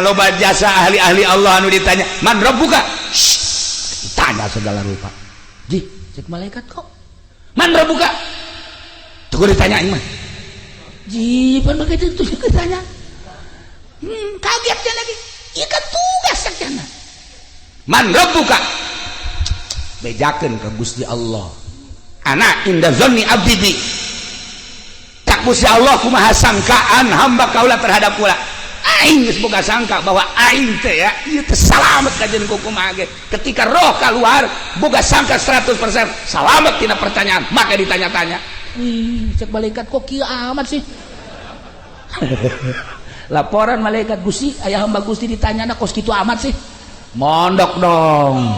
loba jasa ahli-ahli Allah anu ditanya man rabbuka tanya segala rupa ji cek malaikat kok man rabbuka tuh ditanya mah ji pan begitu tuh ditanya kaget kan lagi ieu kan tugas sakjana man rabbuka bejakeun ka Gusti Allah ana inda zanni abdi bi tak Gusti Allah kumaha sangkaan hamba kaula terhadap kula aing geus boga sangka bahwa aing teh ya ieu teh salamet ka jeung kumaha ge ketika roh keluar boga sangka 100% salamet tina pertanyaan maka ditanya-tanya cek malaikat kok kieu amat sih laporan malaikat Gusti aya hamba Gusti ditanyana kos kitu amat sih mondok dong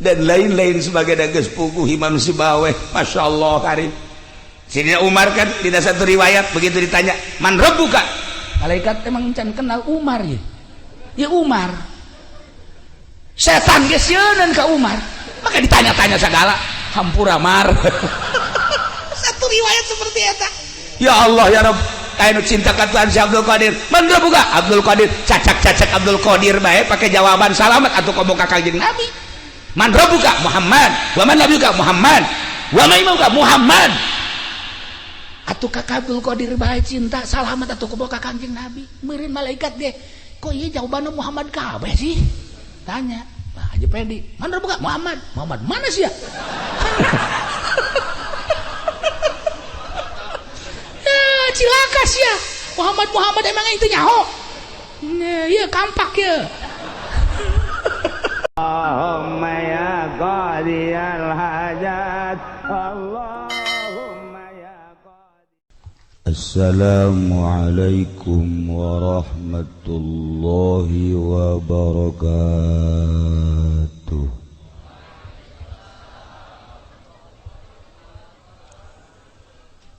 dan lain-lain sebagai dages puguh Imam Sibaweh Masya Allah karim Sidina Umar kan di satu riwayat begitu ditanya man rabbuka malaikat emang can kenal Umar ya Umar setan geseunan ka Umar maka ditanya-tanya segala hampura mar satu riwayat seperti eta ya Allah ya Rabb kainu cinta ka Tuhan si Abdul Qadir man rabbuka Abdul Qadir cacak-cacak Abdul Qadir bae pakai jawaban salamet atuh komo ka Kangjeng Nabi man rabbuka Muhammad wa man nabiyuka Muhammad wa man imamuka Muhammad atuh ka Abdul Qadir bae cinta salamet atuh komo ka Kangjeng Nabi meureun malaikat deh kok ieu jawabanna Muhammad kabeh sih tanya Pak Haji Pendi man rabbuka Muhammad mana sih ya cilaka sih ya Muhammad emang itu nyaho iya kampak ya Allahumma ya qadiyal hajat Allahumma ya qadiyal Assalamualaikum warahmatullahi wabarakatuh.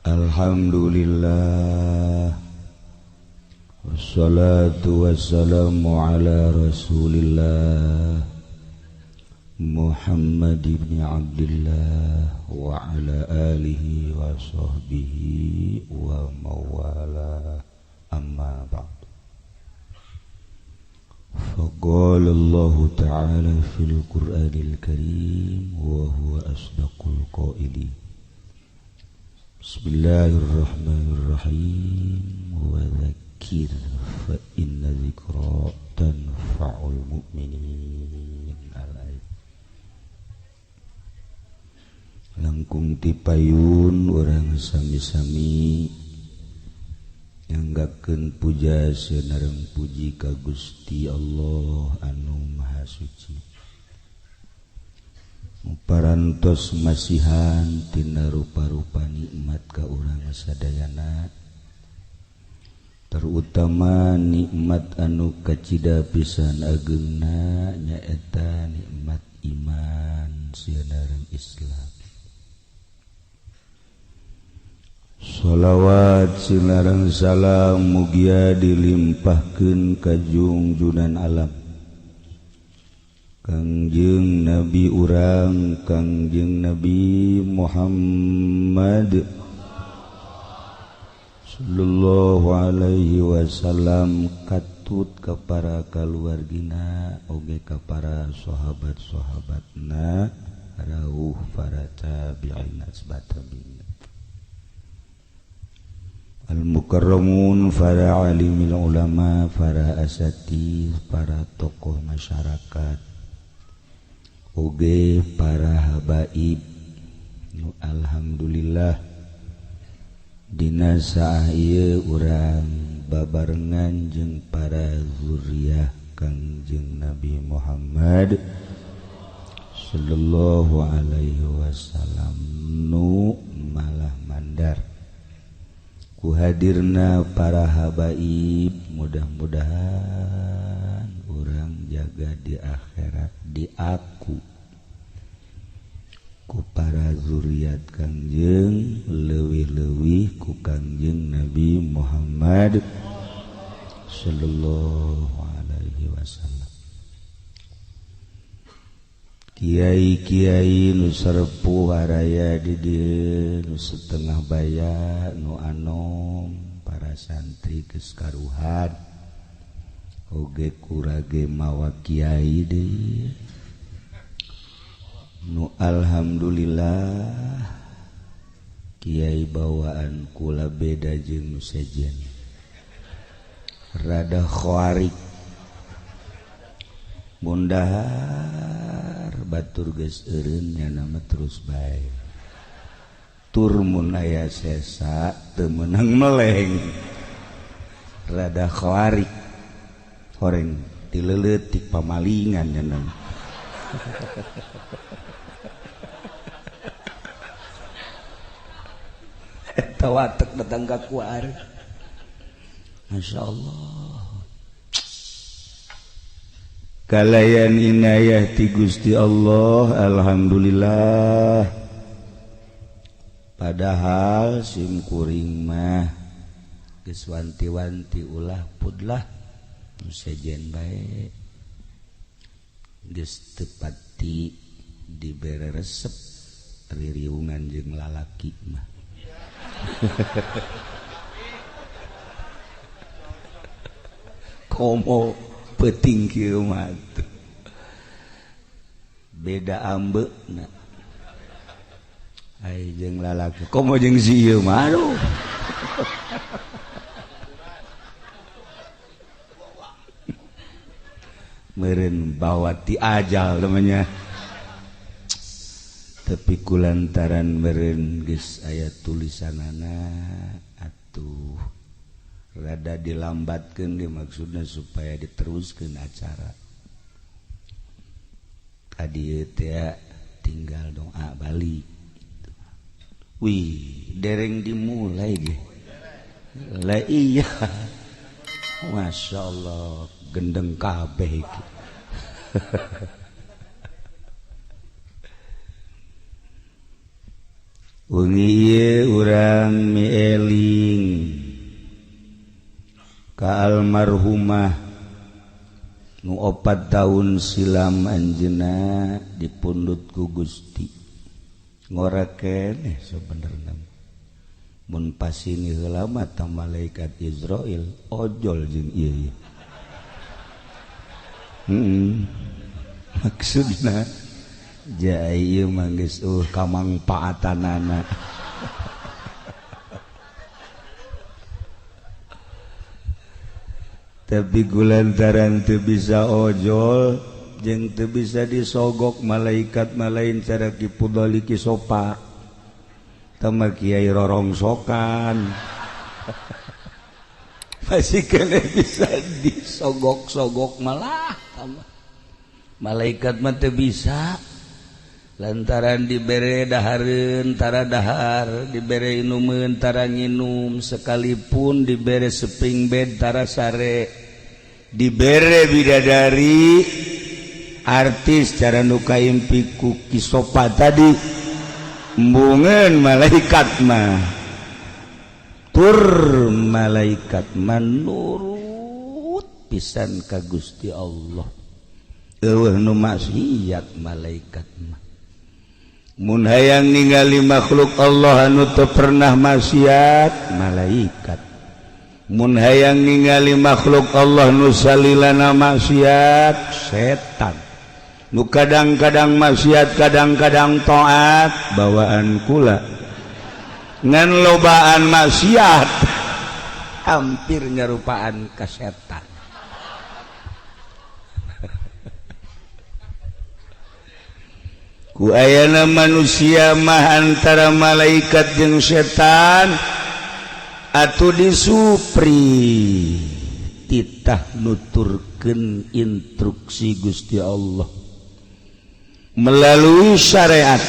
Alhamdulillah wassalatu wassalamu ala rasulillah Muhammad ibn Abdullah wa ala alihi wa sahbihi wa mawala amma ba'd faqala Allah ta'ala fil Qur'anil Karim wa huwa asdaqul qailin Bismillahirrahmanirrahim wa dzakir fa inna dzikra tanfa'ul mu'minin al-ayat langkung tipayun urang sami-sami nyanggakeun puja seunareng puji ka Gusti Allah anu Maha Suci parantos masihan tina rupa-rupa nikmat ka urang sadayana terutama nikmat anu kacida pisan ageungna nyaeta nikmat iman sieunareng Islam shalawat sinareng salam mugia dilimpahkeun ka junjunan alam Kangjeng Nabi urang Kangjeng Nabi Muhammad sallallahu alaihi wasallam katut ka para kaluargina oge ka para sahabat-sahabatna rawuh para tabi'in asbatabi'in al-mukarramun para alimil ulama para asatidz para tokoh masyarakat oge para habaib nu alhamdulillah dina saah ieu urang babarengan jeung para zuriyah Kangjeng Nabi Muhammad sallallahu alaihi wasallam nu malah mandar ku hadirna para habaib mudah-mudahan urang jaga di akhirat di aku ku para zuriat Kangjeng leuwih-leuwih ku Kangjeng Nabi Muhammad sallallahu alaihi wasallam kiai-kiai nu sarpuh haraya di dieu nu setengah baya nu anom para santri geus karuhan oge kurage mawa kiai deui nu alhamdulillah kiai bawaan kula beda jeung nu sejen rada khawarik mundahar batur geus eureun nya nama terus bae tur mun aya sesa teu meunang meleng rada khawarik horeng dileleutik pamalingan nya nama eta watek datang ka kuar masyaallah kalayan inayah ti Gusti Allah alhamdulillah padahal sim kuring mah geus wanti-wanti ulah pudlah nu sejen bae geus teu pati dibere resep ririungan jeung lalaki mah komo peuting kieu mah beda ambeuna ai jeung lalaki komo jeung si ieu mah aduh meureun bawa ti ajal namanya tapi kulantaran meureun geus aya tulisanana atuh rada dilambatkeun ge maksudna supaya diteruskeun acara kadieu teh tinggal doa balik wih dereng dimulai ge lah iya masyaallah gendeng kabeh iki wengi ieu urang mieling ka almarhumah nu 4 tahun silam anjeunna dipundhut ku Gusti ngora keneh sabenerna mun pasini heula mah ta malaikat Israil ojol jeung ieu maksudna ja ieu mah geus kamangpaatanana tapi kulantaran teu bisa ojol jeung teu bisa disogok malaikat malain cara kipudoli kisopak tama kiai rorongsokan masih kena bisa disogok-sogok malah malaikat mah teu bisa lantaran dibere dahareun tara dahar dibere inumeun tara nginum sekalipun dibere seping bed tara sare dibere bidadari artis cara nu kaimpi ku kisopa tadi embungeun malaikat mah tur malaikat manurut pisan ka Gusti Allah eueuh nu maksiat malaikat mah mun hayang ningali makhluk Allah anu teu pernah maksiat malaikat mun hayang ningali makhluk Allah nu salilana maksiat setan nu kadang-kadang maksiat kadang-kadang taat bawaan kula ngan lobaan maksiat hampir nyarupaan ka setan ku ayana manusia mah antara malaikat jeung setan atuh disupri titah nuturkeun instruksi Gusti Allah melalui syariat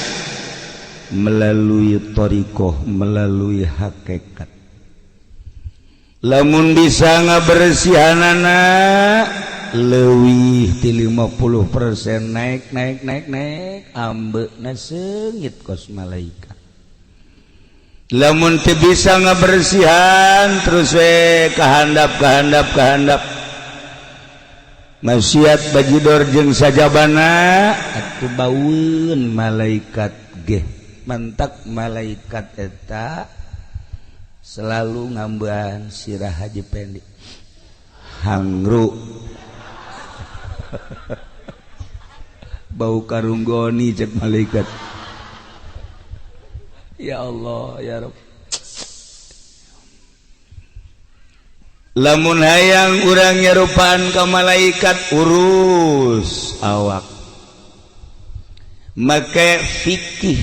melalui thariqah melalui hakikat lamun bisa ngabersihanana leuwih ti 50% naik ambeuna seungit kos malaikat lamun teu bisa ngabersihan terus we kahandap maksiat bajidor jeung sajabana atuh baueun malaikat ge mantak malaikat eta selalu ngamban sirah Haji Pendi hangru bau karunggoni cek malaikat. Ya Allah ya Rabb, lamun hayang urang nyerupaan ka malaikat urus awak make fikih,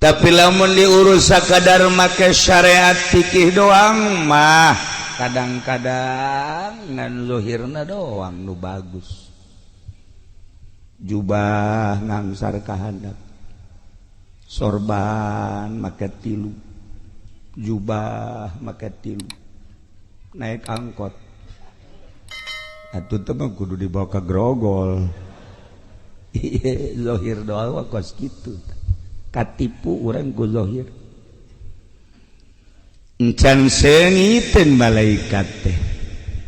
tapi lamun diurus sakadar make syariat fikih doang mah kadang-kadang ngan zahirna doang nu bagus, jubah ngangsar ka handap, sorban make tilu, jubah make tilu, naik angkot atuh teh mah kudu dibawa ka grogol. Ieu zahir doang kos kitu katipu urang ku zahir. Encan seungiteun malaikat teh,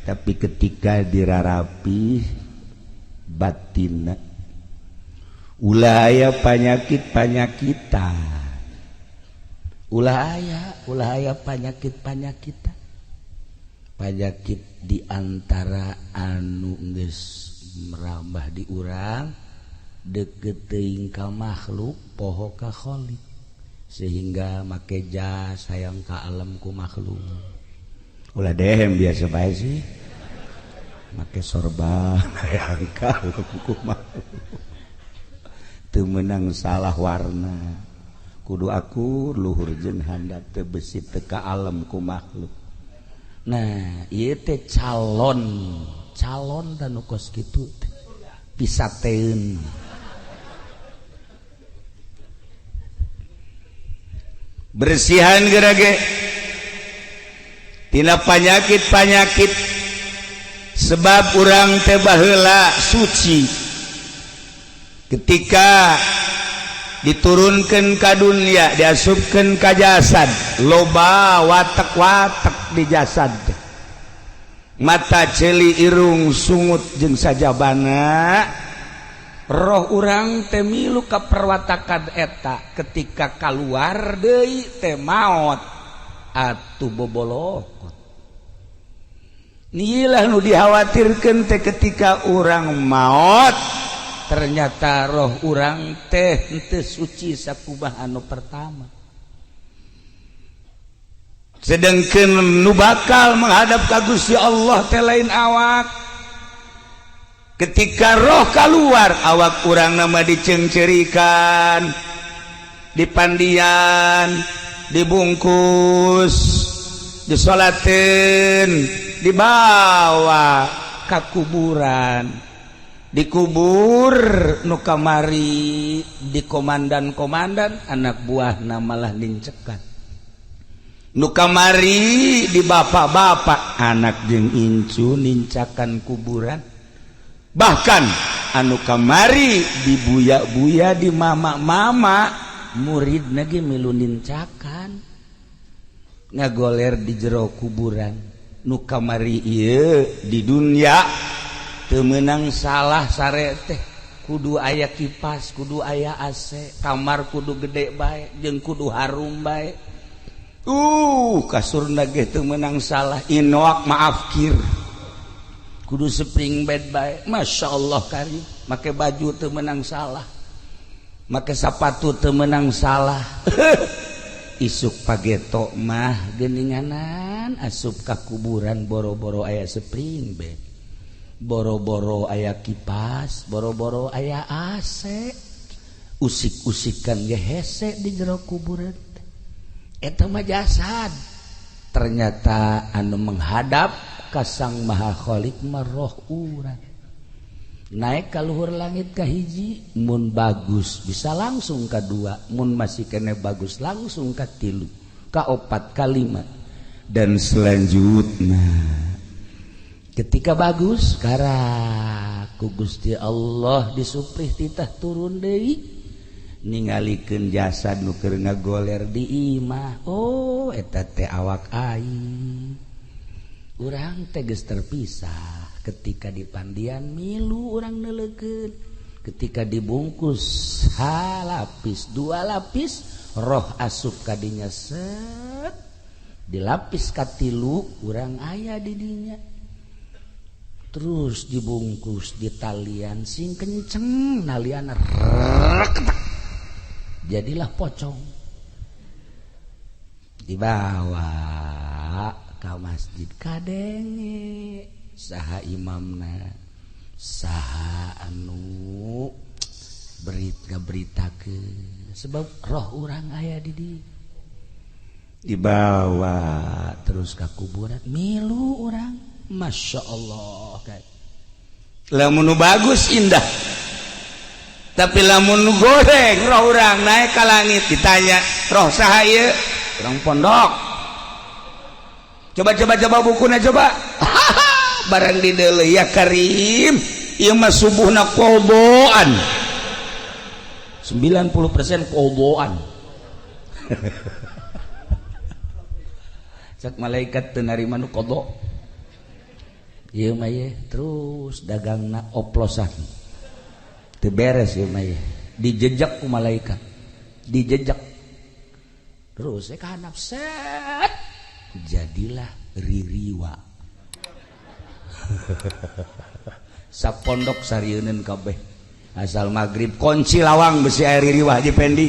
tapi ketika dirarapi batinna ulah aya panyakit-panyakitan, ulah aya panyakit-panyakitan, panyakit diantara anu geus merambah di urang deket teuing ka makhluk poho ka khaliq, sehingga make jas hayang ka alam ku makhluk. Ulah dehem biasa bae sih make sorban hayang ka alam ku makhluk, teu meunang salah warna, kudu akur luhur jeung handap teu besi teu ka alam ku makhluk. Nah ieu teh calon dan nu kos kitu pisateun. Bersihan gerage tina panyakit-panyakit, sebab urang teh baheula suci ketika diturunkeun ka dunia, diasupkeun ka jasad, loba watek-watek di jasad, mata, celi, irung, sungut jeung sajabana. Roh urang teh milu ka perwatakan eta, ketika kaluar deui teh maot atuh bobolokot. Nilah nu dikhawatirkeun teh ketika urang maot, ternyata roh urang teh henteu suci sakubah anu pertama. Sedengkeun nu bakal menghadap ka Gusti Allah teh lain awak. Ketika roh keluar, awak urang nama dicengcerikan, dipandian, dibungkus, disolatin, dibawa ke kuburan, dikubur nu kamari di komandan-komandan anak buah namalah nincekan, nu kamari di bapak-bapak anak jeung incu nincakan kuburan. Bahkan anu kamari di buya-buya di mama-mama murid lagi milu nincakan ngagoler di jero kuburan. Nu kamari ieu di dunia teu meunang salah sare teh, kudu aya kipas, kudu aya AC, kamar kudu gede bae jeung kudu harum bae. Kasurna ge teu meunang salah, inoak maafkir, kudu spring bed bae, masya Allah karim. Make baju teu meunang salah, make sapatu teu meunang salah. Isuk pageto mah geuninganan asup ka kuburan, boro-boro aya spring bed, boro-boro aya kipas, boro-boro aya AC, usik-usikan ge hese di jero kuburan. Eta mah jasad. Ternyata anu menghadap ka Sang Maha Khaliq mah roh urang. Naik ka luhur langit ka hiji, mun bagus bisa langsung ka dua, mun masih kene bagus langsung ka tilu, ka opat, ka lima, dan selanjutnya ketika bagus karaku Gusti Allah disuprih titah turun deui ningalikeun jasad nu keur ngagoler di imah. Oh eta teh awak aing, urang teh geus terpisah. Ketika dipandian milu urang neulekeun, ketika dibungkus halapis dua lapis roh asup kadinya set dilapis katilu urang aya di dinya terus dibungkus di talian sing kenceng nalian jadilah pocong dibawa ke masjid kadenge saha imamna saha anu berita ke sebab roh urang aya di dieu dibawa terus ke kuburan milu orang Masya Allah kayak lamun bagus indah tapi lamun goreng roh orang naik ke langit ditanya roh saha ieu orang pondok coba bukunya coba barang di deuleu ya Karim ieu mah subuhna koboan 90% koboan cak malaikat teu narima nu qada ieu mah ye terus dagangna oplosan teu beres ieu mah ye dijejak ku malaikat dijejak terus ka handap set jadilah ririwa sapondok sarieun kabeh asal magrib kunci lawang besi air ririwa Haji Pendi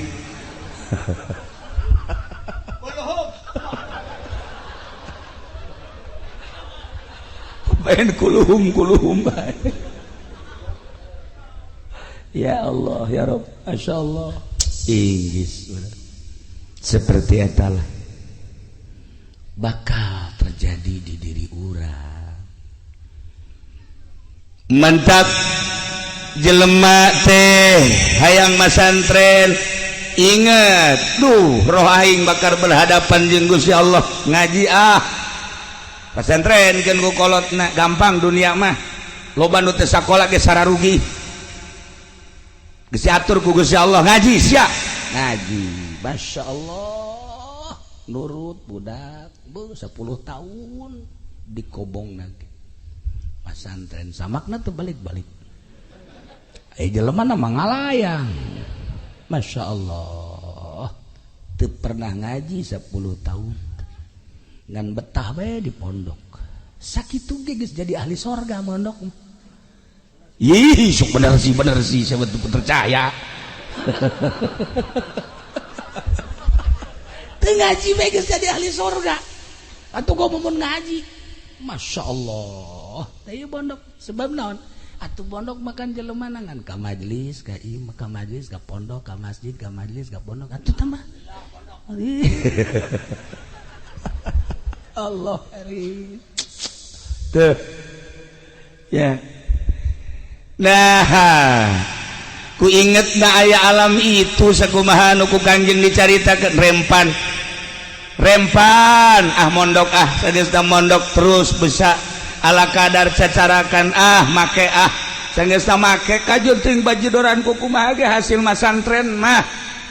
main kuluhum ya Allah ya Rabb Masya Allah Inggris seperti itulah bakal terjadi di diri urang mantap jelema teh hayang masantren inget roh aing bakal berhadapan jeung Gusti Allah ngaji pesantren kan ku kolotna gampang dunia mah loba nu teu sakola ge sararugi geus diatur ku Gusti Allah ngaji sia ngaji Masya Allah nurut budak 10 tahun dikobong nanti pesantren samakna teu balik-balik jelema na mangalayang Masya Allah teu pernah ngaji 10 tahun ngan betah bae di pondok sakitu ge geus jadi ahli sorga mondok ih sok bener sih saya betul percaya teu ngaji bae geus jadi ahli sorga atuh gua mun ngaji Masya Allah teu pondok sebab naon atuh pondok makan jelema nangan ka majelis ka imam ka majelis ka pondok ka masjid ka majelis ka pondok atuh tambah Allah hari tuh ya nah ku inget na aya alam itu sakumaha nu ku Kangjeng dicaritakeun rempan mondok sageusna mondok terus besa ala kadar cacarakan make sageusna make kajul teuing bajedoran ku kumaha ge hasil masantren mah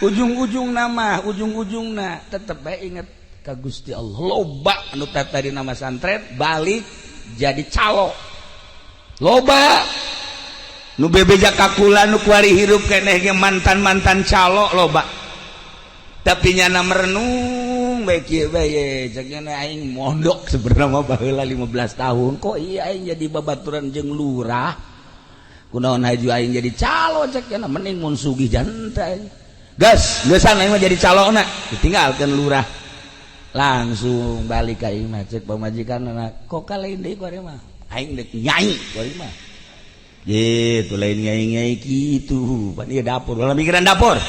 ujung-ujungna tetep bae inget ka Gusti Allah loba anu tadi nama santren balik jadi calo loba nu bebeja kakula nu kuari hirup keneh ge mantan calo loba tapi nyana merenung bae kieu bae cekna aing mondok sebenarnya baheula 15 tahun kok iya aing jadi babaturan jeung lurah kunaon haju aing jadi calo cekna mending mun sugih jantai gas geusan aing mah jadi calona ditinggalkeun lurah langsung balik ka imah cek pamajikanna kok lain deui kuari mah aing deuk nyai kuari mah gitu lain nyai kitu pan ieu dapur ulah mikiran dapur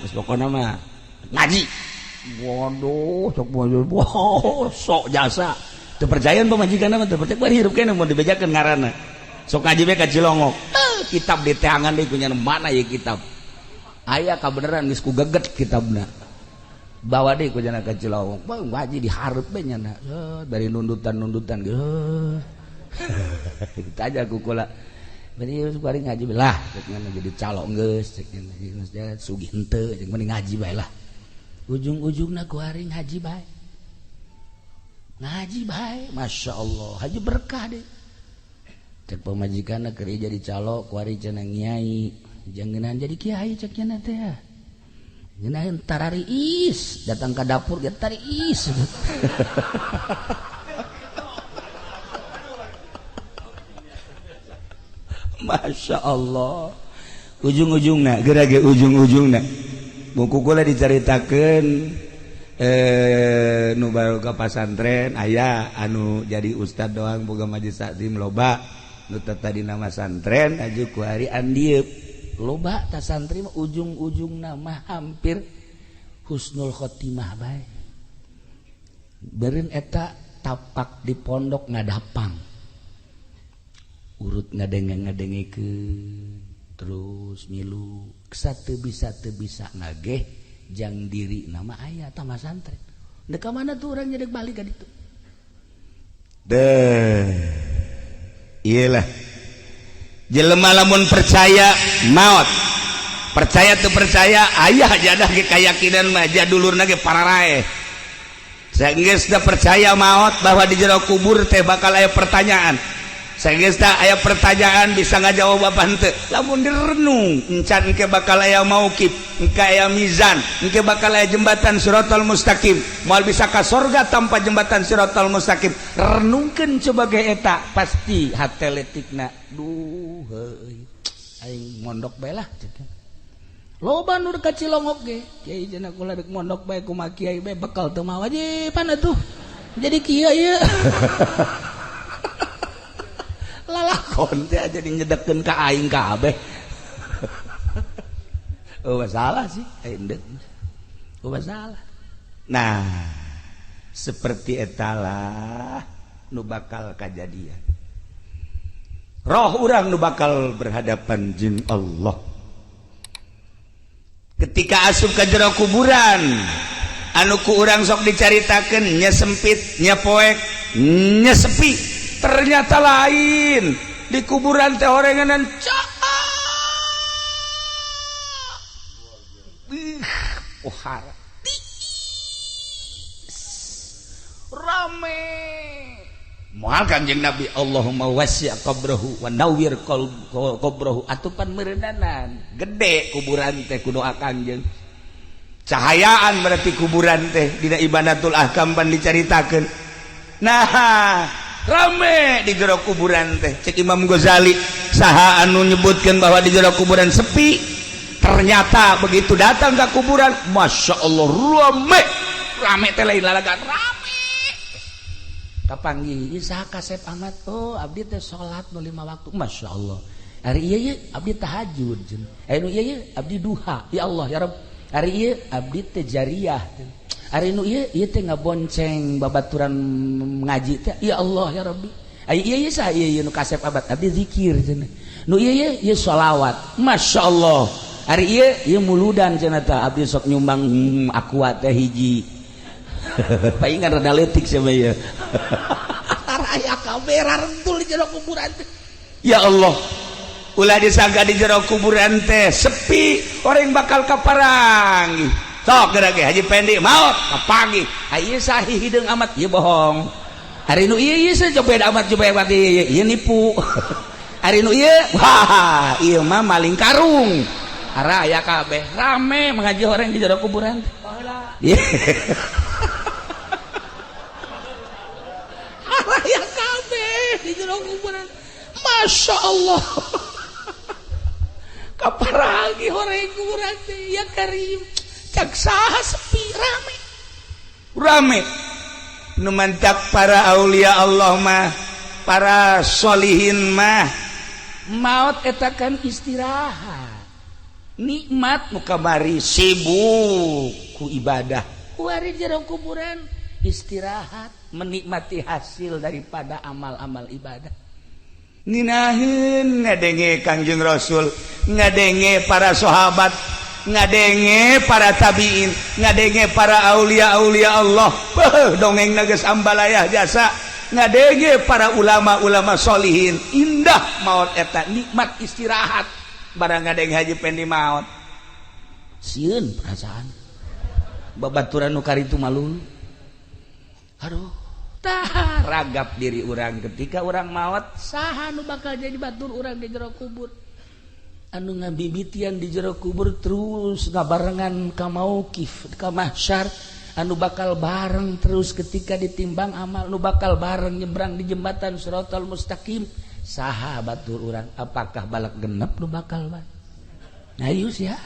geus pokona mah ngaji waduh sok jasa teu percayaan pamajikanna mah teu percaya bari hirup keneh mun dibejakeun ngaranna sok ngaji bae ka Cilongok kitab di teangan deui punya mana ieu kitab aya kabeneran geus ku geget kitabna bawa deh ku jana ka Cilongok bang ngaji dihareup bae nyana dari nundutan gitu kita aja ku kula bari kuari ngaji bae lah cenah jadi calo geus cenah sugih henteu jeung mending ngaji bae lah ujung-ujungna kuari ngaji bae Masya Allah haji berkah deh cek pamajikanna keur jadi calo kuari cenah nyai jangenan jadi kiai cek cenah teh entar riis datang ke dapur kita riis. Masya Allah ujung-ujungna gerage ujung-ujungna buku kula diceritakan nu baru ke pasantren aya anu jadi ustad doang boga majelis taklim loba nu tadi nama santren aju ku hari andiep loba ta santri mah ujung-ujung nama hampir husnul khotimah bae beureun eta tapak di pondok ngadapang urut ngadenge-ngadengikeun terus milu teu bisa ngageh jang diri nama aya tama santren dek ka mana tuh urang jadi balik ka ditu iyalah jelema lamun percaya maot percaya teu percaya aya jadah ge kayakinan mah jadulurna ge pararae saenggeus da percaya maot bahwa di jero kubur teh bakal aya pertanyaan saenggeus da aya pertanyaan bisa ngajawab apa henteu lamun direnung encan engke bakal aya mauqif engke aya mizan engke bakal aya jembatan siratal mustaqim moal bisa ka sorga tanpa jembatan siratal mustaqim renungkeun coba ge eta pasti hate letikna duh heuy aing mondok bae lah loba nu ka Cilongok ge kiai cenah kula dek mondok bae kumaha kiai bae bekal teu mah wajiban atuh jadi kiai ieu lalakon teh jadi nyedekeun ka aing kabeh. Oh masalah sih aing deuk. Oh masalah. Nah, seperti etalah nu bakal kajadian. Roh urang nu bakal berhadapan jeung Allah. Ketika asup ka jero kuburan, anu ku urang sok dicaritakeun nya sempit, nya poek, nya sepi. Ternyata lain di kuburan teh horenganan pohara rame moal Kanjeng Nabi Allahumma wasi' qabrahu wa nawwir qabrahu atupan meureunanan gede kuburan teh ku doa Kanjeng cahayaan berarti kuburan teh dina Ibadatul Ahkam pan dicaritakeun nah rame di jero kuburan teh cek Imam Ghazali saha anu nyebutkeun bahwa di jero kuburan sepi ternyata begitu datang ke kuburan Masya Allah rame teh lain lalagan rame kapanggih saha Kasep Ahmad oh abdi teh salat nu 5 waktu Masya Allah hari ieu abdi tahajud nu ieu abdi duha ya Allah ya Rabb hari ieu abdi teh jariyah hari nu ieu teh ngabonceng babaturan ngaji teh ya Allah ya Rabbi ieu saha ieu nu Kasep abad abdi zikir cenah nu ieu sholawat Masya Allah hari ieu muludan cenah teh abdi sok nyumbang aqua teh hiji paingan rada leutik sia ieu aya kabeh rarendul di jero kuburan teh ya Allah ulah disangka di jero kuburan teh sepi orang bakal kaparang sok gerage Haji Pendi maot kapagi ieu sahih hideung amat ieu bohong hari nu ieu coba amat coba ieu nipu hari nu ieu wah ieu mah maling karung ara aya kabeh rame mengaji orang di jero kuburan ara aya kabeh di jero kuburan Masya Allah kaparagi orang kuburan teh ya Karim caksaha sepi rame nu mantap para aulia Allah mah para solihin mah maot eta kan istirahat nikmat nu kamari sibuk ku ibadah ku ari jero kuburan istirahat menikmati hasil daripada amal-amal ibadah ninaheun ngadenge Kangjeng Rasul ngadenge para sahabat ngadenge para tabiin ngadenge para aulia-aulia Allah dongeng geus ambalayah jasa ngadenge para ulama-ulama solihin indah maot eta nikmat istirahat barang ngadenge Haji Pendi maot sieun perasaan babaturan nu karitu malul aduh tah ragap diri urang ketika urang maot saha nu bakal jadi batur urang di jero kubur anu ngabibitian di jero kubur terus ngabarengan ka mauqif ka mahsyar anu bakal bareng terus ketika ditimbang amal nu bakal bareng nyebrang di jembatan Shiratal Mustaqim saha batur urang apakah balak genep nu bakal bae nayus ya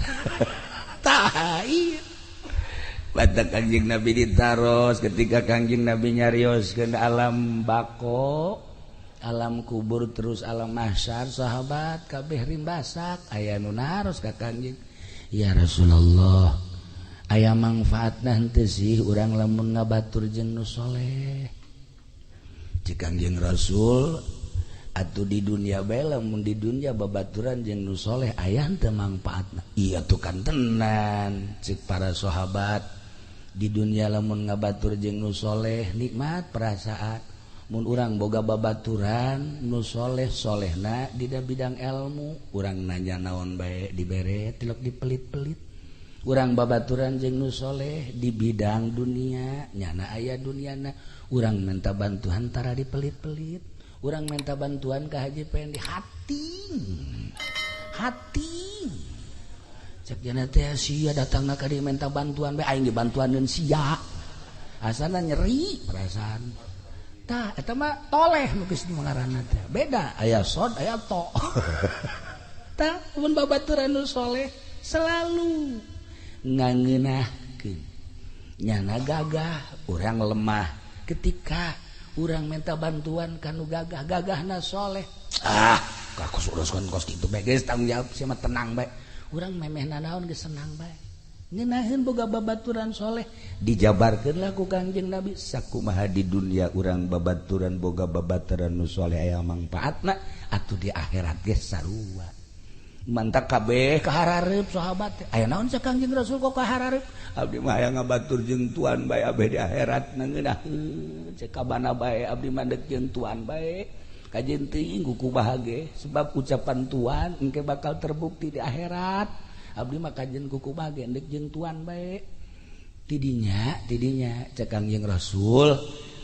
tah ieu batak Kangjeng Nabi ditaros ketika Kangjeng Nabi nyarioskeun alam bako alam kubur terus alam mahsyar sahabat kabeh rimbasak aya nu naros ka Kangjeng ya Rasulullah aya manfaatna henteu sih urang lamun ngabatur jeung nu soleh cik Kangjeng Rasul atuh di dunia bae lamun di dunia babaturan jeung nu soleh aya henteu manfaatna iya tuh kan tenan cik para sahabat di dunia lamun ngabatur jeung nu soleh nikmat perasaan mun urang boga babaturan nu soleh-solehna di bidang ilmu urang nanya naon bae dibere tilok dipelit-pelit urang babaturan jeung nu soleh di bidang dunia nyana aya duniana urang minta bantuan tara dipelit-pelit urang minta bantuan ka haji pengen di hati cek jana teh sia datangna ka dieu minta bantuan bae aing dibantuaneun sia asana nyeri perasaan tah eta mah toleh nu geus ngaranna teh beda aya sod aya to tah mun babaturan nu soleh selalu ngangeunahkeun nyana gagah urang lemah ketika urang minta bantuan kanu gagahna soleh kakus uruskeun kos kitu bae geus tanggung jawab sia mah tenang bae urang memehna naon geus senang bae ngeunaheun boga babaturan soleh dijabarkeun lah ku Kangjeng Nabi sakumaha di dunia urang babaturan boga babaturan nu soleh aya mangpaatna atuh di akhirat ge sarua mantak kabeh kaharareup sahabat aya naon sa Kangjeng Rasul kok kaharareup abdi mah aya ngabatur jeung tuan bae abeh di akhirat ngeunahkeun cek kabana bae abdi mah deuk jeung tuan bae kajen teuing kuku bahage sebab ucapan tuan engke bakal terbukti di akhirat abdi mah kajen kuku bahage endek jeung tuan bae tidinya cek Kangjeng Rasul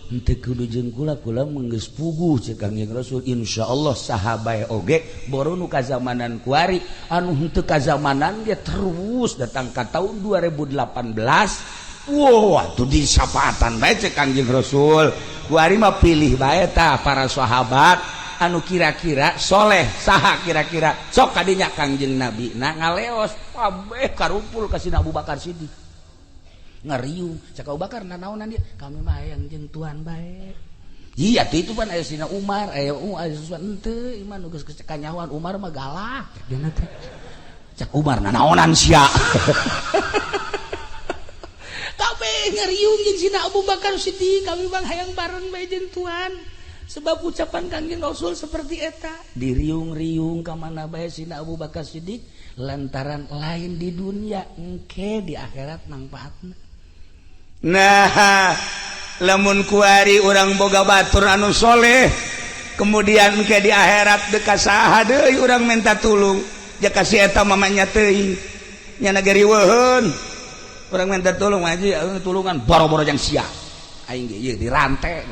henteu kudu jeung kula menggeus puguh cek Kangjeng Rasul insyaallah saha bae oge boro nu kazamanan kuari anu henteu kazamanan dia terus datang ka tahun 2018 wow atuh di syafaatan bae cek Kangjeng Rasul kuari mah pilih bae tah para sahabat anu kira-kira soleh saha kira-kira sok kadinya Kangjeng Nabi na ngaleos kabeh karumpul ka Sina Abu Bakar Siddiq ngariung cak Abu Bakar nanaonan dia kami mah hayang jeung tuan bae iya itu pan aya Sina Umar aya sesuatu henteu iman nu geus kanyahoan Umar mah galak dina teh cak Umar nanaonan sia kabeh ngariung jeung Sina Abu Bakar Siddiq kami mah hayang bareng bae jeung tuan sebab ucapan Kangjeng Rasul seperti eta diriung-riung ka mana bae Sina Abu Bakar Siddiq lantaran lain di dunia engke di akhirat manfaatna nah lamun kuari urang boga batur anu soleh kemudian engke di akhirat deuk saha deui urang minta tulung jaka si eta mamanya teuing nya nagari weuheun urang minta tulung aji tulungan boro-boro jang sia aing ge ieu dirante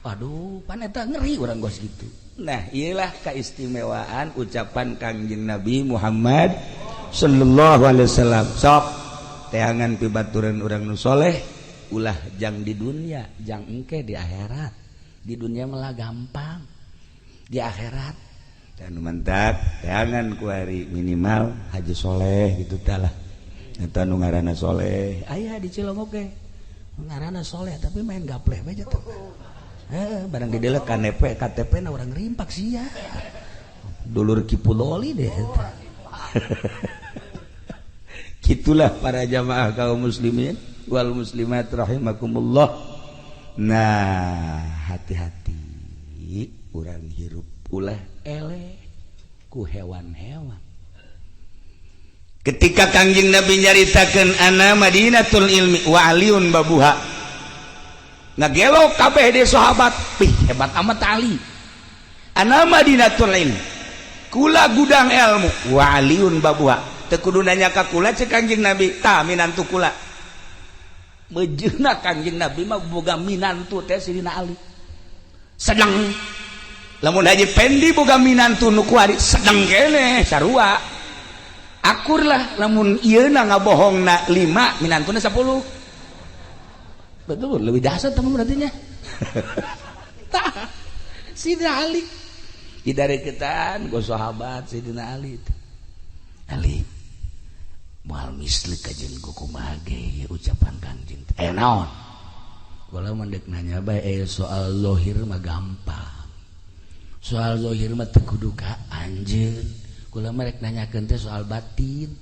aduh pan eta ngeri urang gos gitu nah iyalah keistimewaan ucapan Kangjeng Nabi Muhammad sallallahu alaihi wasallam sok teangan pibaturan urang nu soleh ulah jang di dunia jang engke di akhirat di dunia malah gampang di akhirat dan mantak teangan kuari minimal haji soleh gitu tah lah eta nu ngaranna soleh aya di Cilongok ge ngaranna soleh tapi main gapleh bae tuh barang di delek KTP na orang rimpak sia dulur Kipuloli deh gitulah para jamaah kaum muslimin wal muslimat rahimakumullah nah hati-hati urang hirup ulah eleh ku hewan-hewan ketika Kangjeng Nabi nyaritakeun ana Madinatul Ilmi wa aliun babuha ngagelo kabeh di sahabat pih hebat amat Ali ana Madinatul Ilmi kula gudang ilmu wa aliun babuha teu kudu nanya ka kula cek Kangjeng Nabi tah minantu kula mejeuna Kangjeng Nabi mah boga minantu teh Sidina Ali sedang lamun Haji Pendi boga minantu nu kuari sedeng kene sarua akur lah lamun ieuna ngabohongna 5 minantuna 10 betul lebih dahsyat teman berarti nya tah Sidina Ali didareketan go sahabat Sidina Ali moal mislik ka jeung kumaha ge ucapan Kangjeng naon kula mendek nanya bae soal zahir mah gampang soal zahir mah teu kudu ka anjeun kula merek nanyakeun teh soal batin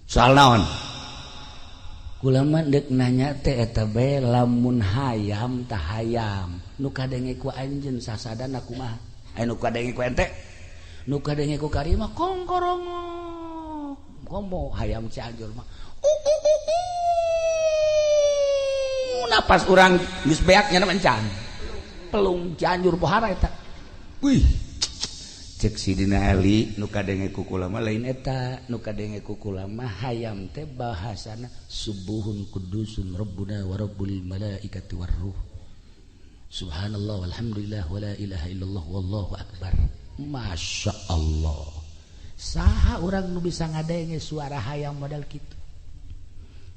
soal naon kula mendek nanya teh eta bae lamun hayam tah hayam nu kadenge ku anjeun sasadana kumaha anu kadenge ku ente nu kadenge ku karima kongkorongo komo hayam Cianjur mah napas urang geus beaknya mencan pelung Cianjur pohara eta wih cek Sidina Ali nu kadenge ku kula mah lain eta nu kadenge ku kula mah hayam teh bahasana subuhun kudusun rabbuna wa rabbul malaikati war ruh subhanallah walhamdulillah wala ilaha illallah wallahu akbar masya Allah saha urang nu bisa ngadenge suara hayam modal kitu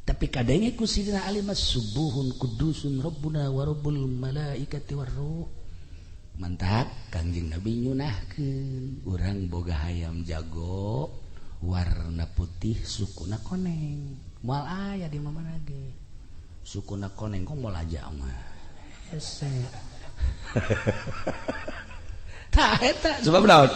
tapi kadenge ku Sidina Ali mah subuhun kudusun rabbuna wa rabbul malaikati war ruh mantap Kangjeng Nabi nyunahkeun urang boga hayam jago warna putih sukuna koneng moal aya di mana ge sukuna koneng kok moal aja mah hese tah eta sebab naon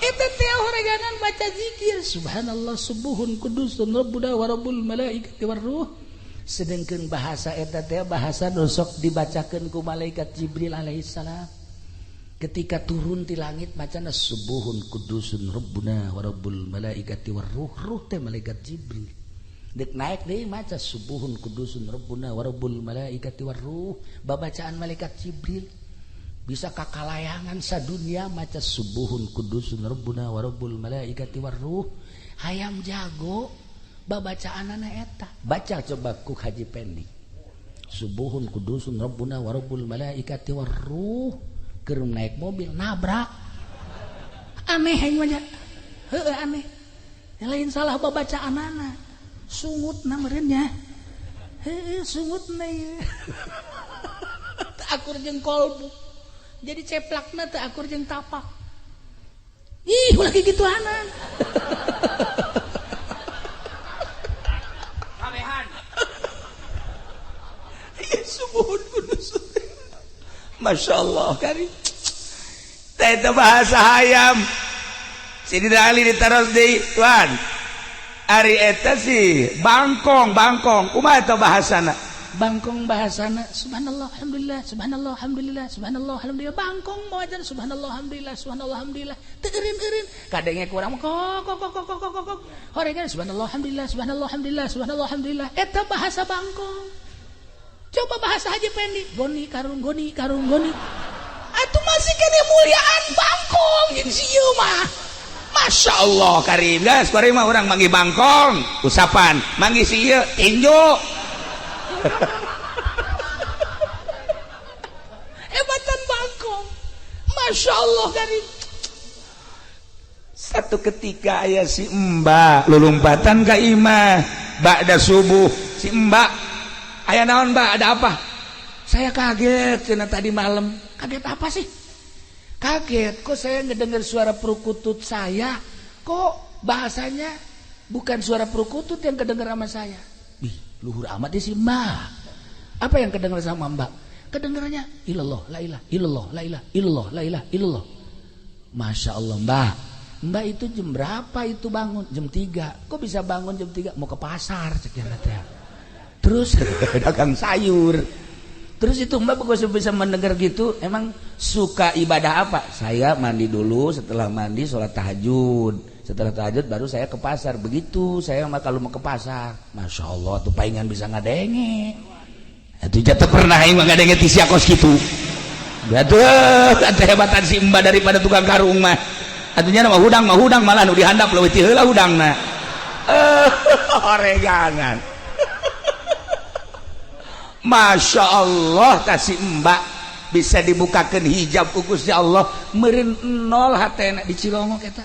eta teh horeganan baca zikir subhanallah subuhun kudusun rabbuna wa rabbul malaikati war ruh sedengkeun bahasa eta teh bahasa nu sok dibacakeun ku malaikat Jibril alaihi salam ketika turun di langit macana subuhun kudusun rabbuna wa rabbul malaikati war ruh teh malaikat Jibril dek naik deui maca subuhun kudusun rabbuna wa rabbul malaikati war ruh babacaan malaikat Jibril bisa kakalayangan sadunya maca subuhun kudusun rabbuna wa rabbul malaikati war ruh hayam jago babacaanana eta baca coba ku Haji Pendi subuhun kudusun rabbuna wa rabbul malaikati war ruh keur naik mobil nabrak aneh aing mah heueuh aneh lain salah babacaanana sungutna meureun nya heueuh sungutna ieu teu akur jeung kolbu jadi ceplakna teu akur jeung tapak ih ulah kigituanan kabehan subuhun kudus masya Allah karim itu bahasa hayam Sidina Ali ditaros deui tuan ari eta sih bangkong kumaha eta bahasana bangkong bahasana subhanallah alhamdulillah subhanallah alhamdulillah subhanallah alhamdulillah bangkong mawajan subhanallah alhamdulillah subhanallah alhamdulillah teu eureun kadenge kurang kok horegan subhanallah alhamdulillah subhanallah alhamdulillah subhanallah alhamdulillah eta bahasa bangkong coba bahasa Haji Pendi goni karung atuh masih kene muliaan bangkong jeung sieu mah masya Allah karim guys kuari mah urang manggi bangkong usapan manggi sieu tinju hebatan bangkong masya Allah karim satu ketika aya si Mbak lulumpatan ka imah ba'da subuh si Mbak aya naon Mbak ada apa saya kaget cenah tadi malam kaget apa sih kaget kok saya ngedengar suara perkutut saya kok bahasanya bukan suara perkutut yang kedengar sama saya ih luhur amat sih Mbak apa yang kedengar sama Mbak kedengarannya ilallah la ilaha illallah la ilaha illallah la ilaha illallah masya Allah Mbak itu jam berapa itu bangun jam 3 kok bisa bangun jam 3 mau ke pasar sekian teh terus dagang sayur terus itu Mbak kok bisa mendengar gitu emang suka ibadah apa saya mandi dulu setelah mandi sholat tahajud setelah tahajud baru saya ke pasar begitu saya mah kalau mau ke pasar masya Allah tuh palingan bisa ngadenge itu jatuh pernah yang ngadenge tisia kos gitu aduh kata hebatan si Mbak daripada tukang karung mah atunya mah hudang malah nu dihandap leuwih ti heula hudangna oreganan masya Allah kasih Mbak bisa dibukakan hijab ukusnya Allah meureun nol hatena di Cilongok eta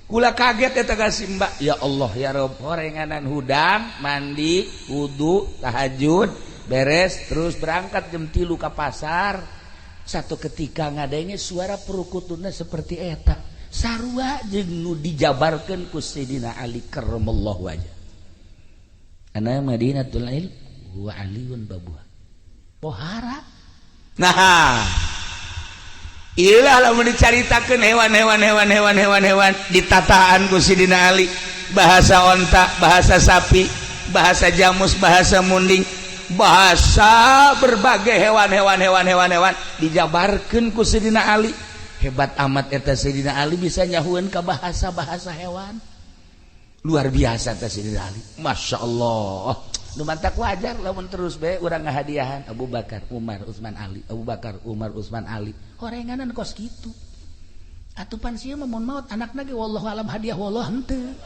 kula kaget eta ka Mbak ya Allah ya Rabb horenganan hudang mandi wudu tahajud beres terus berangkat jam 3 ka pasar satu ketika ngadenge suara perukutuna seperti eta sarua jeung nu dijabarkeun ku Sayyidina Ali karramallahu wajhah ana Madinatul Ilm wa Aliun babuha pohara nah ilah lamun dicaritakeun hewan ditataan ku Sidina Ali bahasa onta bahasa sapi bahasa jamus bahasa munding bahasa berbagai hewan dijabarkeun ku Sidina Ali hebat amat eta Sidina Ali bisa nyahueun ka bahasa hewan luar biasa eta Sidina Ali Masya Allah nu mantak wajar lamun terus bae urang ngahadiahan Abu Bakar Umar Utsman Ali Abu Bakar Umar Utsman Ali horenganan kos kitu atupan sieu mun maot anakna ge wallahu alam hadiah wallah henteu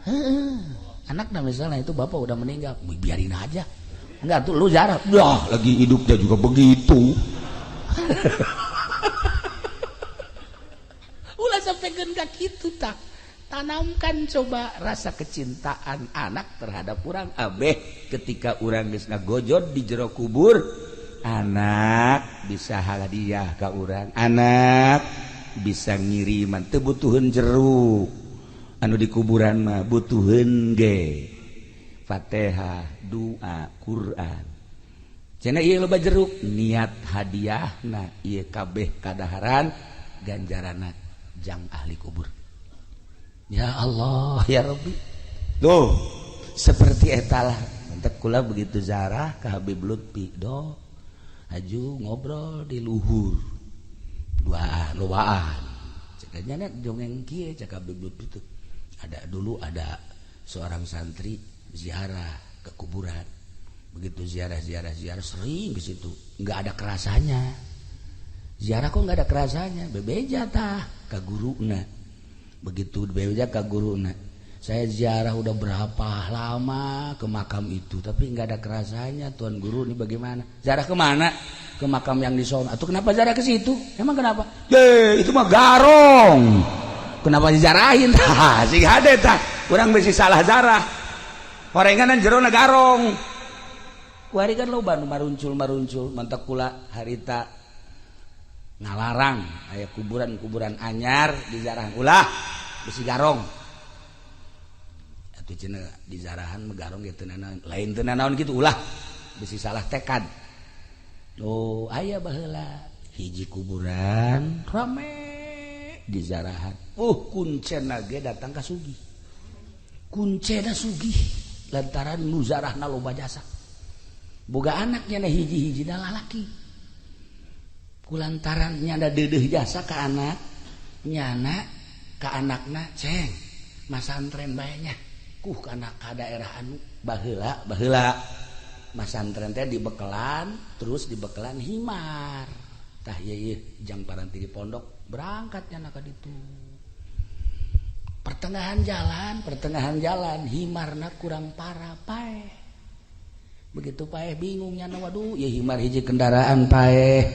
heeh anakna misalnya itu bapak udah meninggal biarin aja enggak tuh lu jarang dah lagi hidupnya juga begitu ulah sampaikeun ka kitu tak tanamkan coba rasa kecintaan anak terhadap urang abeh ketika urang geus ngagojod di jero kubur anak bisa hadiah ka urang anak bisa ngiriman teu butuheun jeruk anu di kuburan mah butuheun ge Fatihah doa Quran cenah ieu loba jeruk niat hadiahna ieu kabeh kadaharan ganjaranna jang ahli kubur. Ya Allah ya Rabbi tuh seperti etalah entek kula begitu zarah ke Habib Lutfi do aju ngobrol di luhur duaan cekanya jongeng kieu cek Habib Lutfi itu dulu ada seorang santri ziarah ke kuburan begitu ziarah sering di situ nggak ada kerasanya ziarah kok nggak ada kerasanya bebeja tah ka guruna begitu bebeja ka guruna saya ziarah udah berapa lama ke makam itu tapi nggak ada kerasanya tuan guru ini bagaimana ziarah kemana ke makam yang di sono atau kenapa ziarah ke situ emang kenapa itu mah garong kenapa dijarahin sih hade tah urang bisi salah zarah horenganan jerona garong kuari kan loba nu maruncul mantak kula harita ngalarang aya kuburan anyar di zarahan ulah bisi garong atuh cenah di zarahan mah garong ge teu lain teu naon kitu ulah bisi salah tekad oh aya baheula hiji kuburan rame di zarahan kuncena ge datang ka sugih kuncena sugih lantaran nu zarahna loba jasa boga anaknya na hiji lalaki kulantaran nyanda deudeuh jasa ka anak nyana ka anakna ceng masantren bae nya kana ka daerah anu baheula masantren teh dibekelan terus dibekelan himar tah ieu jang paranti di pondok berangkat nyana ka ditu pertengahan jalan himarna kurang parah paeh begitu paeh bingung nyana waduh ya himar hiji kendaraan paeh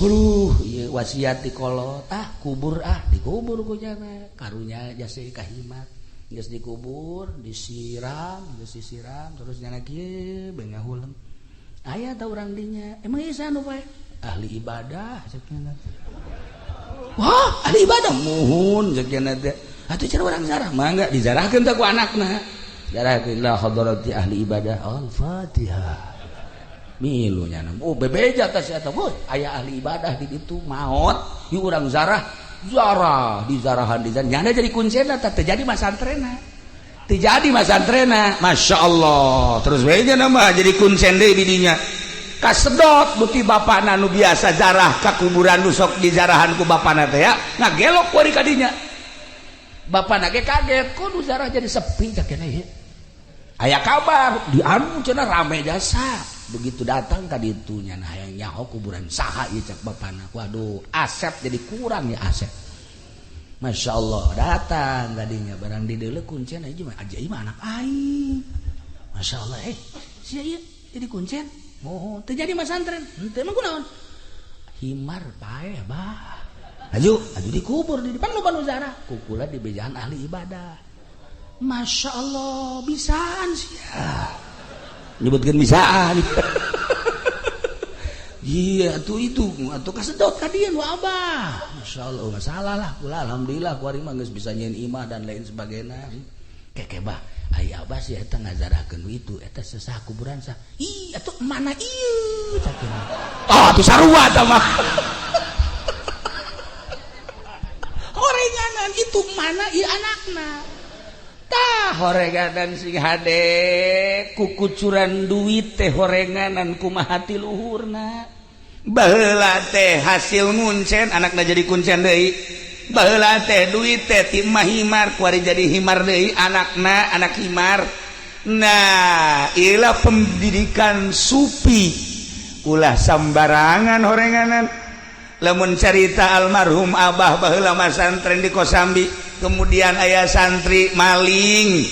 ieu wasiat di kolot kubur dikubur ku jana karunya jasa ka himar geus dikubur disiram terus nyana kieu bae ngahuleum aya ta urang dinya emang ieu sanu paeh ahli ibadah cenah wah ahli ibadah muhun cenah teh atuh cenah urang zarah mangga dizarahkeun teh ku anakna zarahkeun la hadrati ahli ibadah al-fatihah milu nyana bebeja teh sia teh aya ahli ibadah di ditu maot ieu urang zarah di zarahan nyana jadi kuncena teh teu jadi masantrena Masya Allah terus we nya mah jadi kuncen deui di dinya kasedot beuti bapana nu biasa zarah ka kuburan nu sok di zarahan ku bapana teh ya ngagelok kuari ka dinya bapana ge kaget kudu zarah jadi sepi cak keneh ieu aya kabar di anu cenah rame jasa begitu datang ka ditu nya hayang nyaho kuburan saha ieu cak bapana waduh asep jadi kurang ya asep Masya Allah datang gadinya barang di deuleu kuncen ieu mah ajaib anak aing Masya Allah sia ieu jadi kuncen oh teu jadi masantren henteu emang kunaon himar pae bah. Aju dikubur di depan loba nu zarah. Kukula di bejaan ahli ibadah. Masya Allah bisaan sih ya. Nyebutkeun bisaan. Iya tuh itu kasedot ka dieu nu abah. Masya Allah enggak salah lah. Kula alhamdulillah kuari mah geus bisa nyeun imah dan lain sebagainya. Keke bah ai abah sih eta ngazarakeun itu eta sesah kuburan sah. Ih atuh mana ieu cakeun. Oh atuh sarua tah mah. Horenganan itu mana ieu anakna. Tah horenganan sing hade kukucuran duit teh horenganan kumaha ti luhurna. Baheula teh hasil nguncen anakna jadi kuncen deui. Baheula teh duit teh ti imah himar kuari jadi himar deui anakna anak himar. Nah, ilah pendidikan supi ulah sambarangan horenganan. Lamun carita almarhum abah baheula mah santren di Kosambi, kemudian aya santri maling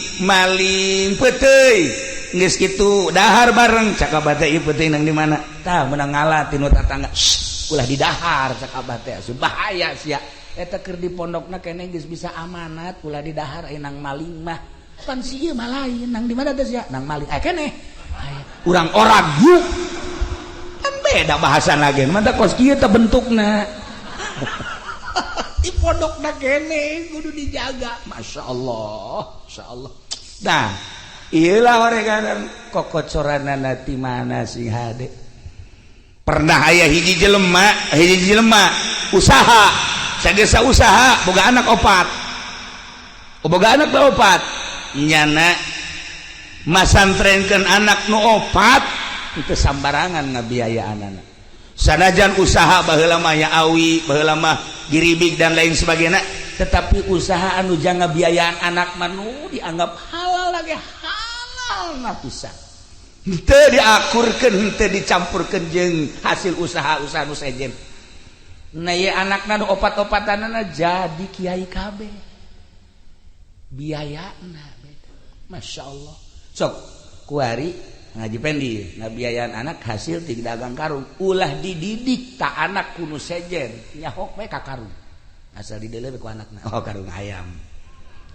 peuteuy geus kitu dahar bareng cak abah teh ieu peuteuy nang di mana tah meunang ngalah tinu tatangga ulah di dahar cak abah teh bahaya sia eta keur di pondokna keneh geus bisa amanat ulah di dahar aya nang maling mah pan si ieu mah lain nang di mana teh sia nang maling keneh urang oragu kan beda bahasan lagi mantap kos kieu teh bentukna di pondokna keneh kudu dijaga masyaallah nah iyalah horenganan kokocoranana ti mana sing hade pernah aya hiji jelema usaha sagesa usaha boga anak opat nyana masantrenkeun anak nu opat itu sambarangan ngabiayaanana sanajan usaha baheula mah ya awi baheula mah giribig dan lain sebagainya tetapi usaha anu jang ngabiayaan anak manu dianggap halal lagi halal na pisan henteu diakurkeun henteu dicampurkeun jeung hasil usaha-usaha nu sejen nah ye anakna nu opat-opatanana jadi kiai kabeh biayana beda masyaallah sok kuari ngaji pendi ngabiayaan anak hasil ti dagang karung ulah dididik tak anak kuno sejen nyahok we ka karung asal dideleh ku anakna oh karung ayam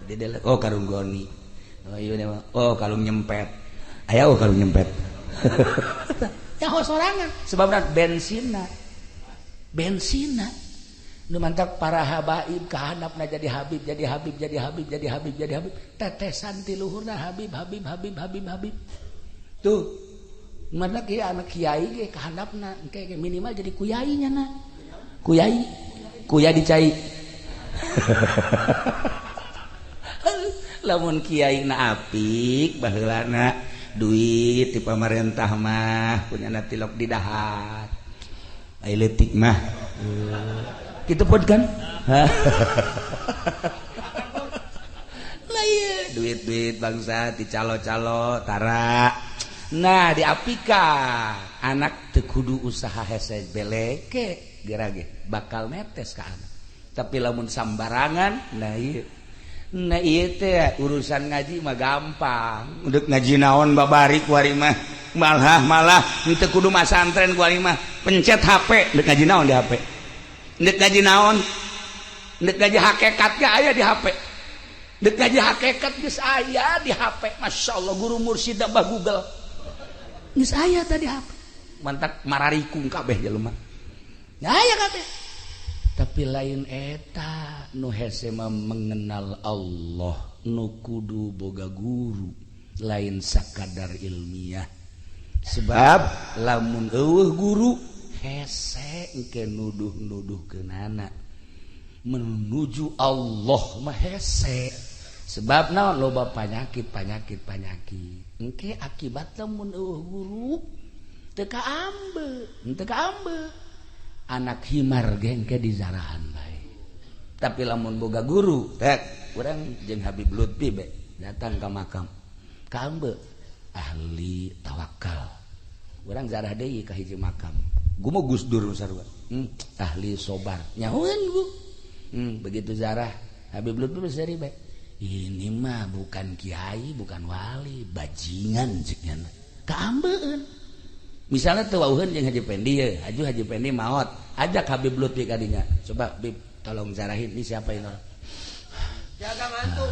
dideleh oh karung goni oh iya oh karung nyempet aya oh karung nyempet nyaho sorangan sebab bensinna nu mantap para habaib kahandapna jadi habib tetesan ti luhurna habib tuh mana kieu anak kiai ge kahandapna engke minimal jadi kuyainya na kuya dicai lamun kiai na apik baheulana duit ti pamarentah mah punyana tilok di dahar ai leutik mah kitu pod kan lah ieu duit bangsa ti calo-calo tara nah diapika anak teu kudu usaha hese beleke gerage bakal netes ka anak tapi lamun sambarangan nah ieu teh urusan ngaji mah gampang deuk ngaji naon babari kuari mah malah teu kudu masantren kuari mah pencet HP deuk ngaji naon di HP deuk ngaji naon deuk ngaji hakikat ge aya di HP deuk ngaji hakikat geus aya di HP masyaallah guru mursyid abah Google geus aya tadi HP mantap mararikung kabeh jelema aya kabeh tapi lain eta nu hese mah mengenal Allah nu kudu boga guru lain sakadar ilmiah sebab lamun eueuh guru hese engke nuduh-nuduhkeun anak menuju Allah mah hese sebab naon loba penyakit engke akibat lamun eueuh guru teu kaambe anak himar ge engke dizarahan bae tapi lamun boga guru tek urang jeung Habib Lutfi be datang ka makam kaambe ahli tawakal urang zarah deui ka hiji makam gumo Gus Dur sarua ahli sobar nyahoan Bu begitu zarah Habib Lutfi seri bae ini mah bukan kiai bukan wali bajingan ceknya kaambeun misalnya teu wauheun jeung Haji Pendi ya, Haji Pendi maot, ajak Habib Lutfi kadinya. Coba Bib tolong zarahin ini siapa ini orang. Jaga mantu.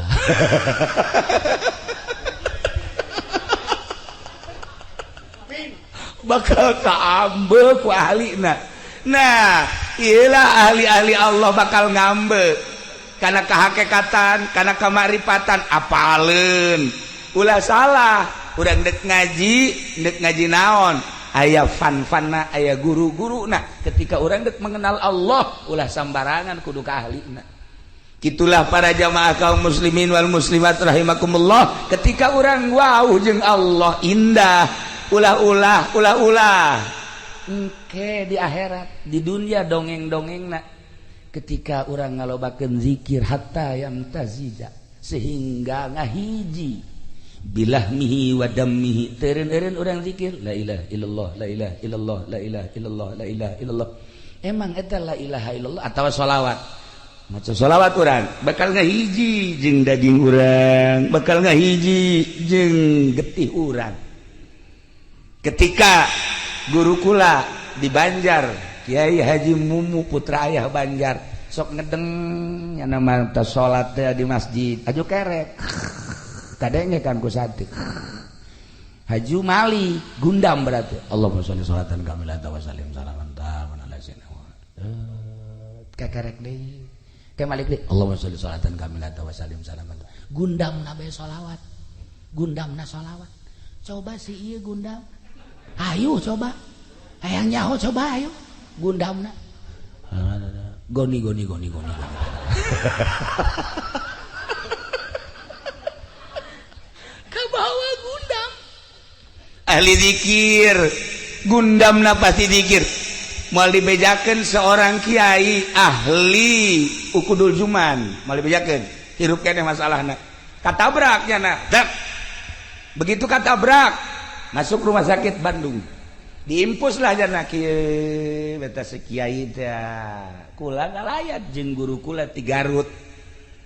Bakal kaambe ku ahlina. Nah, iyalah ahli-ahli Allah bakal ngambe karena kehakikatan, karena kemarifatan apaleun. Ulah salah, urang dek ngaji naon? Aya fan-fanna, aya guru-guruna. Ketika urang dek mengenal Allah, ulah sambarangan kudu ka ahlina. Kitulah para jamaah kaum muslimin wal muslimat rahimakumullah, ketika urang wau jeung Allah indah, ulah engke di akhirat, di dunia dongeng-dongengna ketika orang ngalobakeun zikir hatta yamtazija sehingga ngahiji bilahmihi wa dammihi teureun-eureun urang zikir la ilaha illallah la ilaha illallah la ilaha illallah la ilaha illallah. Emang eta la ilaha illallah atawa sholawat? Maca sholawat urang bakal ngahiji jeung daging urang, bakal ngahiji jeung getih urang. Ketika guru kula di Banjar, Kiai Haji Mumu putra ayah Banjar, sok ngedeng nya nama ta salat di masjid, aju kerek. Kadenge kan ku satik. Haji Mali gundam berarti. Allahumma sholli sholatan kamilatan wa sallim salaman taman ala sayyidina Muhammad. Kekerek deui. Ke Malik deui. Allahumma sholli sholatan kamilatan wa sallim salaman. Gundamna bae sholawat. Gundamna sholawat. Coba si ieu gundam. Ayo coba, hayang nyaho coba ayo, gundamna. Goni. Kabawa gundam. Ahli zikir, gundamna pasti zikir. Moal dibejakeun seorang kiai ahli ukudul juman, moal dibejakeun. Hirup keneh masalahna. Katabraknya na. Begitu katabrak. Masuk rumah sakit Bandung, diimpus lah jana kieu beta sekiai teh kula ngalayat jeung guru kula ti Garut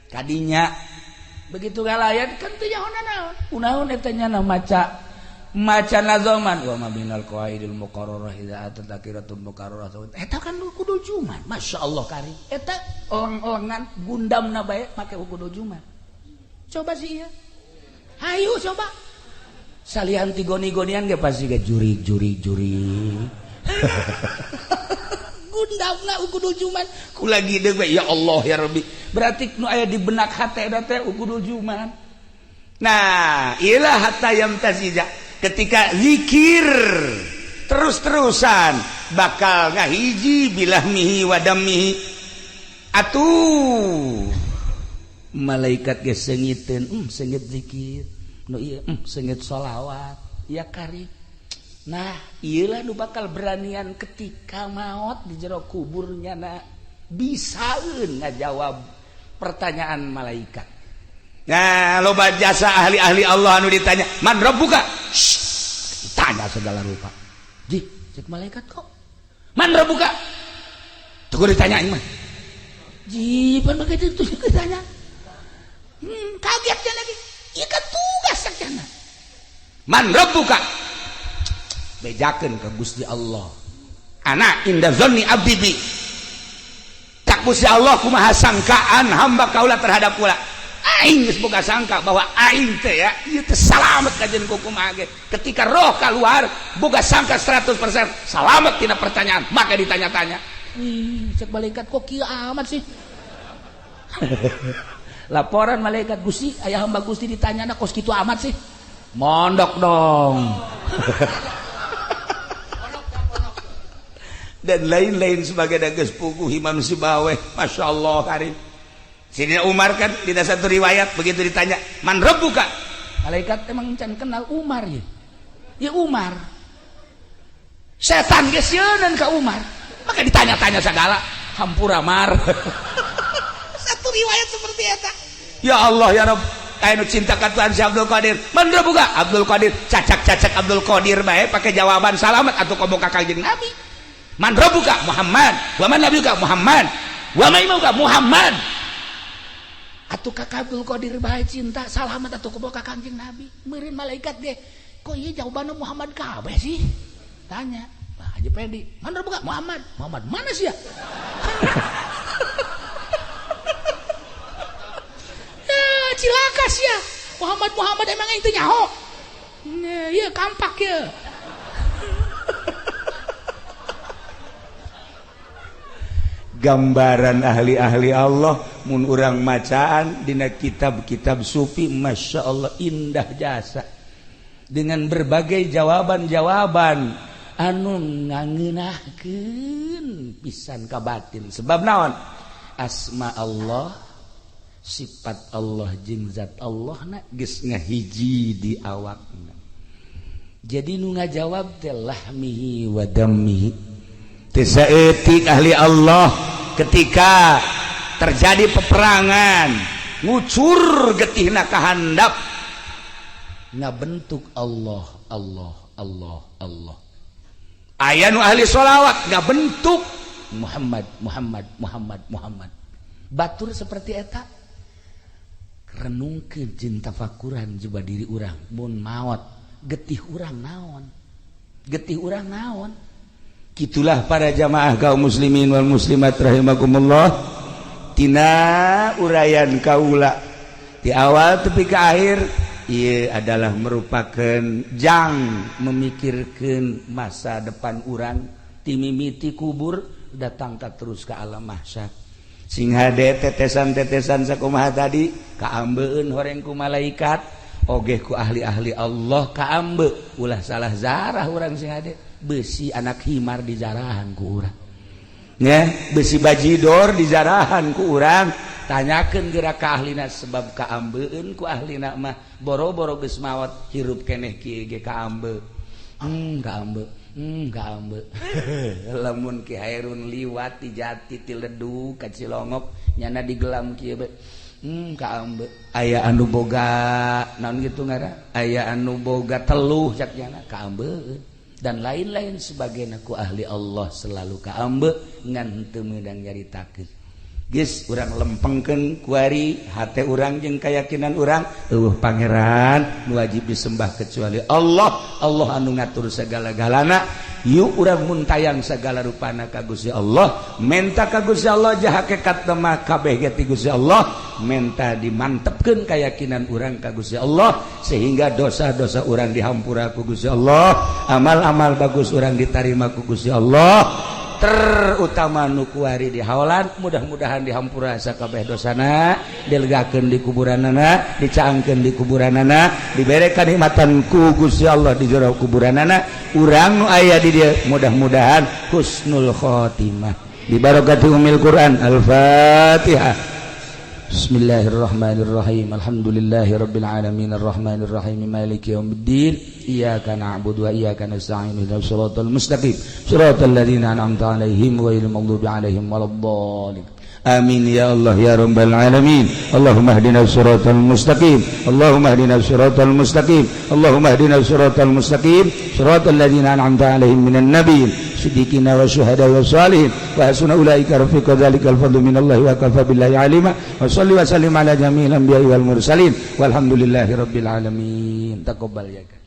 kadinya. Begitu ngalayat kan teu nyahonan naon kunaon eta nya maca nazoman wa mabinal qaidil muqarrarah idza atatakiratun muqarrarah eta kan ukudul juman. Masyaallah karim eta ong-ongan gundamna bae make ukudul juman. Coba sih ya, hayu coba salian ti goni-gonian ge pasti ge juri gundamna ukudul juman kula gideg we ya Allah ya Rabbi berarti nu aya di benak hate eta teh ukudul juman. Nah iyalah hatta yamtazija ketika zikir terus-terusan bakal ngahiji bilahmihi wa dammihi atuh malaikat ge seungiteun seungit zikir no iya sengit sholawat ya kari. Nah iyalah nu bakal beranian ketika maot di jero kuburnya na bisaeun ngajawab pertanyaan malaikat. Nah loba jasa ahli-ahli Allah anu ditanya man rabbuka, ditanya segala rupa. Ji cek malaikat kok man rabbuka tuh ditanyain mah ji pan begitu itu ditanya kagetnya lagi. Ieu kan tugas sakjana. Man rabbuka? Bejakeun ka Gusti Allah. Ana inda zanni abdi bi. Tak Gusti Allah kumaha sangkaan hamba kaula terhadap kula. Aing geus boga sangka bahwa aing teh ya ieu teh salamet ka jeung kumaha ge. Ketika roh keluar boga sangka 100% salamet tina pertanyaan, maka ditanya-tanya. Cek malaikat kok kieu amat sih? Laporan malaikat Gusti aya hamba Gusti ditanyana kos kitu amat sih. Mondok dong. Dan lain-lain sebagai geus puguh manusia bawe. Masya Allah karim. Sidina Umar kan dina satu riwayat begitu ditanya man rabbuka, malaikat emang can kenal Umar ya. Ya Umar. Setan geus sieun ka Umar. Maka ditanya-tanya segala hampura mar. Satu riwayat seperti eta. Ya Allah ya Rabb, anu cinta ka Tuhan si Abdul Qadir. Man rabbuka? Abdul Qadir. Cacak-cacak Abdul Qadir bae pakai jawaban salamet atuh komo ka Kangjeng Nabi. Man rabbuka? Muhammad. Wa man nabiyuka? Muhammad. Wa ma imamuka? Muhammad. Atuh ka Abdul Qadir bae cinta salamet atuh komo ka Kangjeng Nabi. Meureun malaikat ge, kok ieu jawabanna Muhammad kabeh sih? tanya Haji Pedi, mana buka Muhammad mana sih ya? Ya cilaka sih ya Muhammad emang itu nyaho ya kampak ya. Gambaran ahli-ahli Allah mun urang macaan dina kitab-kitab sufi, Masya Allah indah jasa dengan berbagai jawaban-jawaban anu ngangeunahkeun pisan ka batin. Sebab naon? Asma Allah, sifat Allah jeung zat Allahna geus ngahiji di awakna. Jadi nu ngajawab teh lahmihi wa dammihi. Tisaeutik ahli Allah ketika terjadi peperangan ngucur getihna kahandap ngabentuk Allah aya nu ahli sholawat ngabentuk Muhammad batur seperti eta renungkeun jeung tafakuran coba diri urang mun maot getih urang naon Itulah para jamaah kaum muslimin wal muslimat rahimakumullah tina urayan kaula di awal tepi ke akhir ieu adalah merupakan jang memikirkan masa depan urang ti mimiti kubur datang tak terus ke alam mahsyar sing hade tetesan-tetesan sakumaha tadi kaambeun horeng ku malaikat oge ku ahli-ahli Allah kaambe ulah salah zarah urang sing hade besi anak himar di jarahan ku urang ya besi bajidor di jarahan ku urang tanyakeun geura ka ahlina sebab kaambeun ku ahlina mah boro-boro geus maot hirup keneh kieu ge kaambe lamun Ki Hairun liwat di Jati ti Ledu ka Cilongok nyana di gelam kieu be kaambe aya anu boga naon kitu ngaran aya anu boga teluh cak nyana kaambeun dan lain-lain sebagainya ku ahli Allah selalu kaambe ngan teu meudang nyaritakeun geus urang lempengkeun kuari hate urang jeung keyakinan urang eueuh pangeran nu wajib disembah kecuali Allah anu ngatur segala-galana yuk urang mun tayang segala rupana ka Gusti Allah menta ka Gusti Allah jah hakikat mah kabeh ge ti Gusti Allah menta dimantepkeun keyakinan urang ka Gusti Allah sehingga dosa-dosa urang dihampura ku Gusti Allah amal-amal bagus urang ditarima ku Gusti Allah terutama nu kuari di haolan mudah-mudahan dihampura sakabeh dosana dilegakeun di kuburanana dicaangkeun di kuburanana dibere kanikmatan ku Gusti Allah di jero kuburanana urang nu aya di dieu mudah-mudahan husnul khotimah bi barakati umil Quran al-Fatihah. Bismillahirrahmanirrahim. Alhamdulillahirabbil alamin arrahmanir rahim maliki yaumiddin iyyaka na'budu wa iyyaka nasta'in ihdinas siratal mustaqim siratal ladzina an'amta 'alaihim ghairil maghdubi 'alaihim waladdallin. Amin ya Allah ya rabbal alamin. Allahumma ihdinas siratal mustaqim Allahumma ihdinas siratal mustaqim Allahumma ihdinas siratal mustaqim siratal ladzina an'amta 'alaihim minan nabiyyin siddiqina wa syuhada wa salihin wa hasuna ulaika rafiqa dzalikal fadlu minallahi wa kafa billahi alima wa shalli wa sallim ala jami'il anbiya'i wal mursalin walhamdulillahi rabbil alamin. Taqabbal ya.